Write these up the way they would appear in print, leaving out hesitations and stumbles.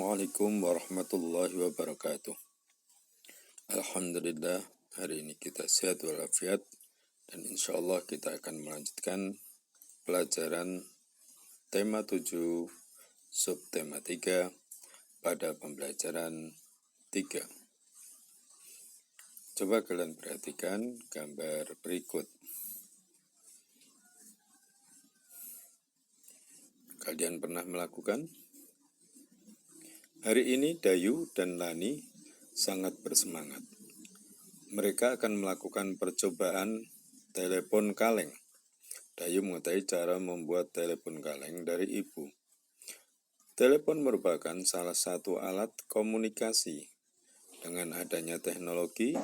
Assalamualaikum warahmatullahi wabarakatuh. Alhamdulillah, hari ini kita sehat walafiat dan insya Allah kita akan melanjutkan pelajaran tema 7 subtema 3 pada pembelajaran 3. Coba kalian perhatikan gambar berikut. Kalian pernah melakukan? Hari ini Dayu dan Lani sangat bersemangat. Mereka akan melakukan percobaan telepon kaleng. Dayu mengetahui cara membuat telepon kaleng dari ibu. Telepon merupakan salah satu alat komunikasi. Dengan adanya teknologi,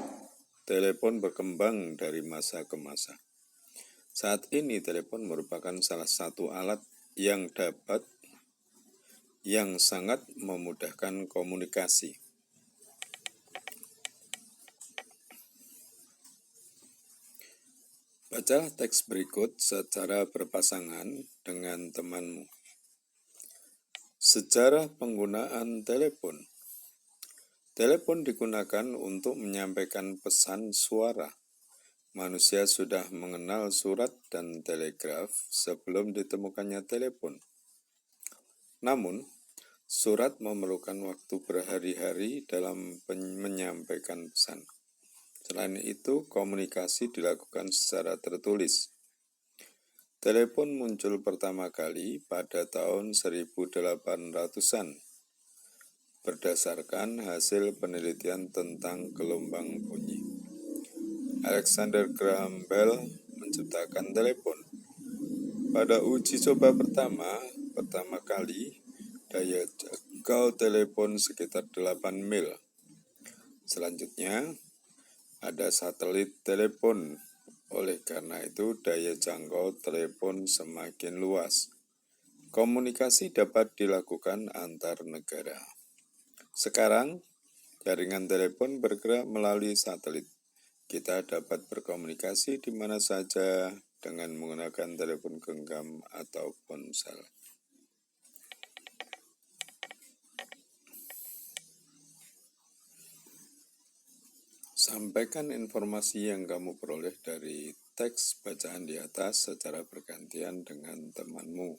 telepon berkembang dari masa ke masa. Saat ini telepon merupakan salah satu alat yang sangat memudahkan komunikasi. Bacalah teks berikut secara berpasangan dengan temanmu. Sejarah penggunaan telepon. Telepon digunakan untuk menyampaikan pesan suara. Manusia sudah mengenal surat dan telegraf sebelum ditemukannya telepon. Namun, surat memerlukan waktu berhari-hari dalam menyampaikan pesan. Selain itu, komunikasi dilakukan secara tertulis. Telepon muncul pertama kali pada tahun 1800-an berdasarkan hasil penelitian tentang gelombang bunyi. Alexander Graham Bell menciptakan telepon. Pada uji coba pertama kali, daya jangkau telepon sekitar 8 mil. Selanjutnya, ada satelit telepon. Oleh karena itu, daya jangkau telepon semakin luas. Komunikasi dapat dilakukan antar negara. Sekarang, jaringan telepon bergerak melalui satelit. Kita dapat berkomunikasi di mana saja dengan menggunakan telepon genggam atau ponsel. Sampaikan informasi yang kamu peroleh dari teks bacaan di atas secara bergantian dengan temanmu.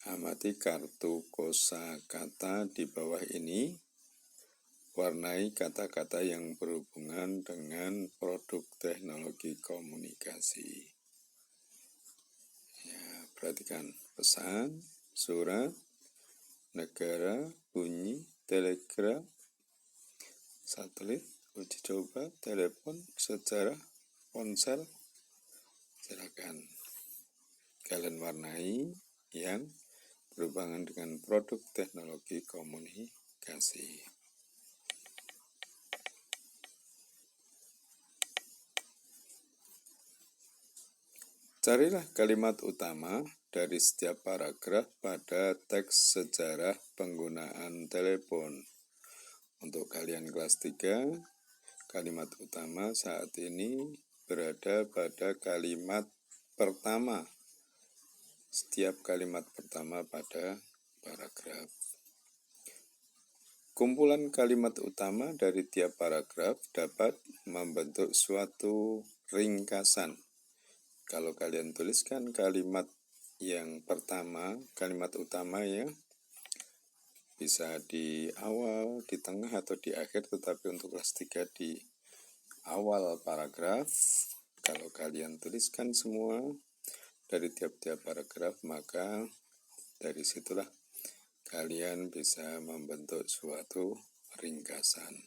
Amati kartu kosakata di bawah ini. Warnai kata-kata yang berhubungan dengan produk teknologi komunikasi. Ya, perhatikan pesan, surat, negara, bunyi, telegraf, satelit, uji coba, telepon, sejarah, ponsel. Silakan kalian warnai yang berhubungan dengan produk teknologi komunikasi. Carilah kalimat utama dari setiap paragraf pada teks sejarah penggunaan telepon. Untuk kalian kelas 3, kalimat utama saat ini berada pada kalimat pertama. Setiap kalimat pertama pada paragraf. Kumpulan kalimat utama dari tiap paragraf dapat membentuk suatu ringkasan. Kalau kalian tuliskan kalimat yang pertama, kalimat utama ya, bisa di awal, di tengah, atau di akhir, tetapi untuk kelas 3 di awal paragraf. Kalau kalian tuliskan semua dari tiap-tiap paragraf, maka dari situlah kalian bisa membentuk suatu ringkasan.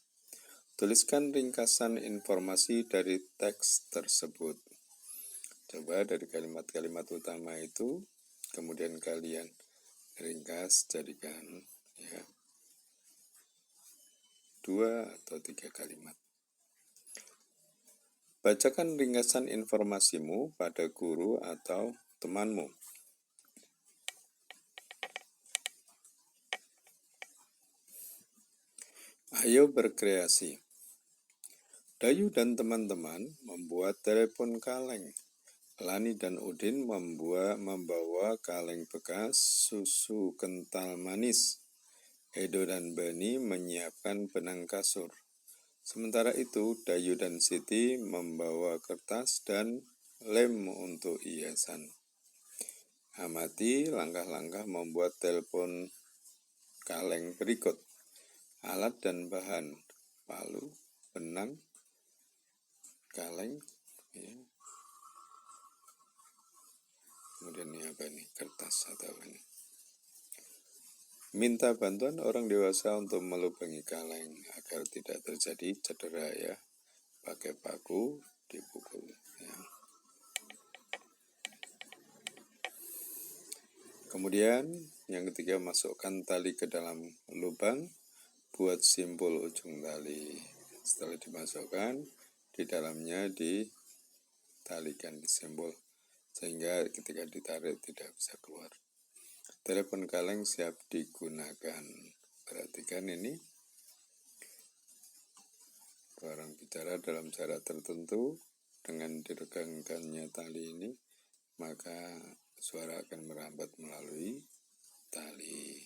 Tuliskan ringkasan informasi dari teks tersebut. Coba dari kalimat-kalimat utama itu, kemudian kalian ringkas jadikan 2 atau 3 kalimat. Bacakan ringkasan informasimu pada guru atau temanmu. Ayo berkreasi. Dayu dan teman-teman membuat telepon kaleng. Lani dan Udin membawa kaleng bekas susu kental manis. Edo dan Bani menyiapkan benang kasur. Sementara itu, Dayu dan Siti membawa kertas dan lem untuk hiasan. Amati langkah-langkah membuat telepon kaleng berikut. Alat dan bahan: palu, benang, kaleng, ya. Kemudian ini apa nih? Kertas atau apa nih? Minta bantuan orang dewasa untuk melubangi kaleng agar tidak terjadi cedera ya. Pakai paku, dipukul ya. Kemudian yang ketiga, masukkan tali ke dalam lubang, buat simpul ujung tali. Setelah dimasukkan, di dalamnya ditalikan disimbol sehingga ketika ditarik tidak bisa keluar. Telepon kaleng siap digunakan. Perhatikan ini, orang bicara dalam jarak tertentu, dengan diregangkannya tali ini, maka suara akan merambat melalui tali.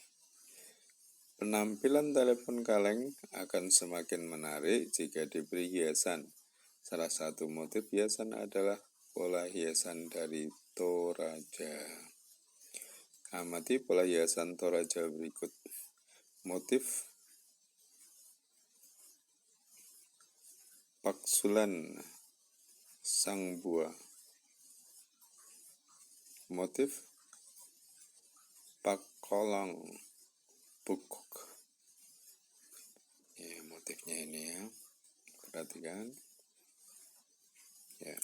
Penampilan telepon kaleng akan semakin menarik jika diberi hiasan. Salah satu motif hiasan adalah pola hiasan dari Toraja. Amati pola hiasan Toraja berikut. Motif paksulan sang buah. Motif pakolong bukuk. Ya, motifnya ini ya. Perhatikan. Ya.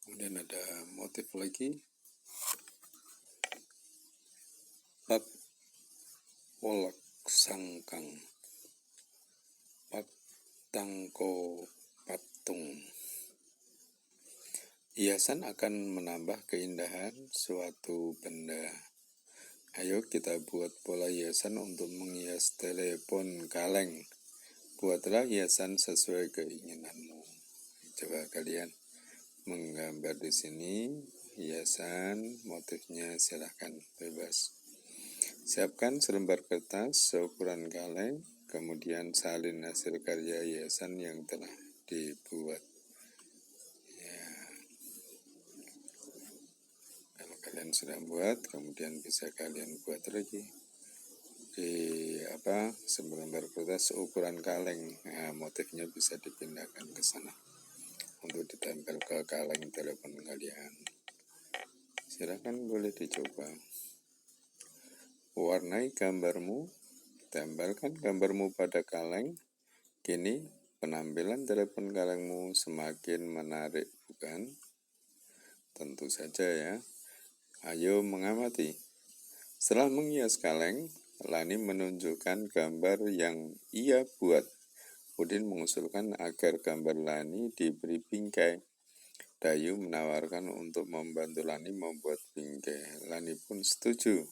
Kemudian ada motif lagi. Pak wolak sangkang. Pak tangko patung. Hiasan akan menambah keindahan suatu benda. Ayo kita buat pola hiasan untuk menghias telepon kaleng. Buatlah hiasan sesuai keinginanmu. Coba kalian menggambar di sini hiasan, motifnya silahkan bebas. Siapkan selembar kertas seukuran kaleng, kemudian salin hasil karya hiasan yang telah dibuat. Ya, kalau kalian sudah buat, kemudian bisa kalian buat lagi di selembar kertas seukuran kaleng. Nah, motifnya bisa dipindahkan ke sana untuk ditempel ke kaleng telepon kalian. Silakan boleh dicoba. Warnai gambarmu, tempelkan gambarmu pada kaleng. Kini penampilan telepon kalengmu semakin menarik, bukan? Tentu saja ya. Ayo mengamati. Setelah menghias kaleng, Lani menunjukkan gambar yang ia buat. Udin mengusulkan agar gambar Lani diberi bingkai. Dayu menawarkan untuk membantu Lani membuat bingkai. Lani pun setuju.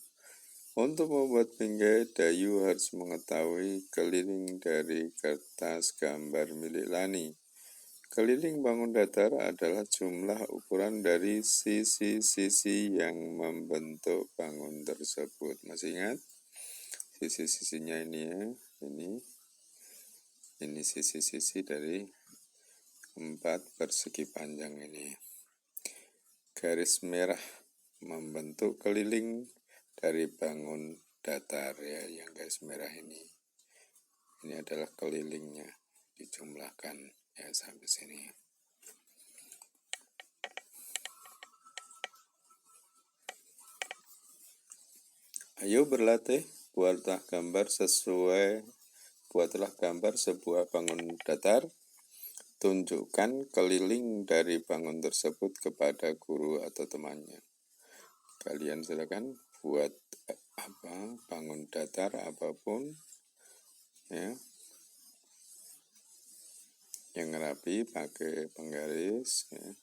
Untuk membuat bingkai, Dayu harus mengetahui keliling dari kertas gambar milik Lani. Keliling bangun datar adalah jumlah ukuran dari sisi-sisi yang membentuk bangun tersebut. Masih ingat? Sisi-sisinya ini ya, ini sisi-sisi dari 4 persegi panjang ini. Garis merah membentuk keliling dari bangun datar ya, yang garis merah ini. Ini adalah kelilingnya, dijumlahkan ya sampai sini. Ayo berlatih, buatlah gambar sebuah bangun datar. Tunjukkan keliling dari bangun tersebut kepada guru atau temannya. Kalian silakan buat bangun datar apapun ya, yang rapi, pakai penggaris ya.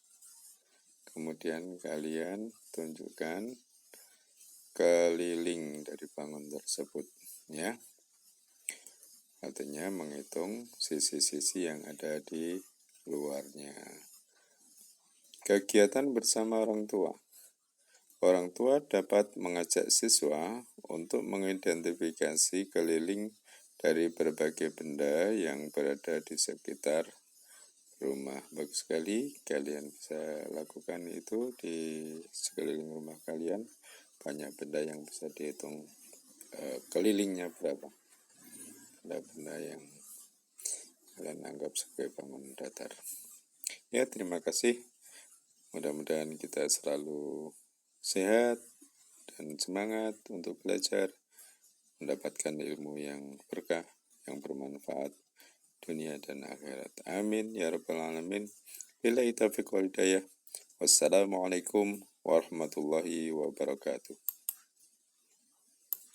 Kemudian kalian tunjukkan keliling dari bangun tersebut ya. Artinya menghitung sisi-sisi yang ada di luarnya. Kegiatan bersama orang tua. Orang tua dapat mengajak siswa untuk mengidentifikasi keliling dari berbagai benda yang berada di sekitar rumah. Bagus sekali, kalian bisa lakukan itu di sekeliling rumah kalian. Banyak benda yang bisa dihitung kelilingnya berapa. Benda-benda yang kalian anggap sebagai bangunan datar. Ya, terima kasih. Mudah-mudahan kita selalu sehat dan semangat untuk belajar, mendapatkan ilmu yang berkah, yang bermanfaat dunia dan akhirat. Amin ya rabbal alamin. Billahi taufiq wal hidayah. Wassalamualaikum warahmatullahi wabarakatuh.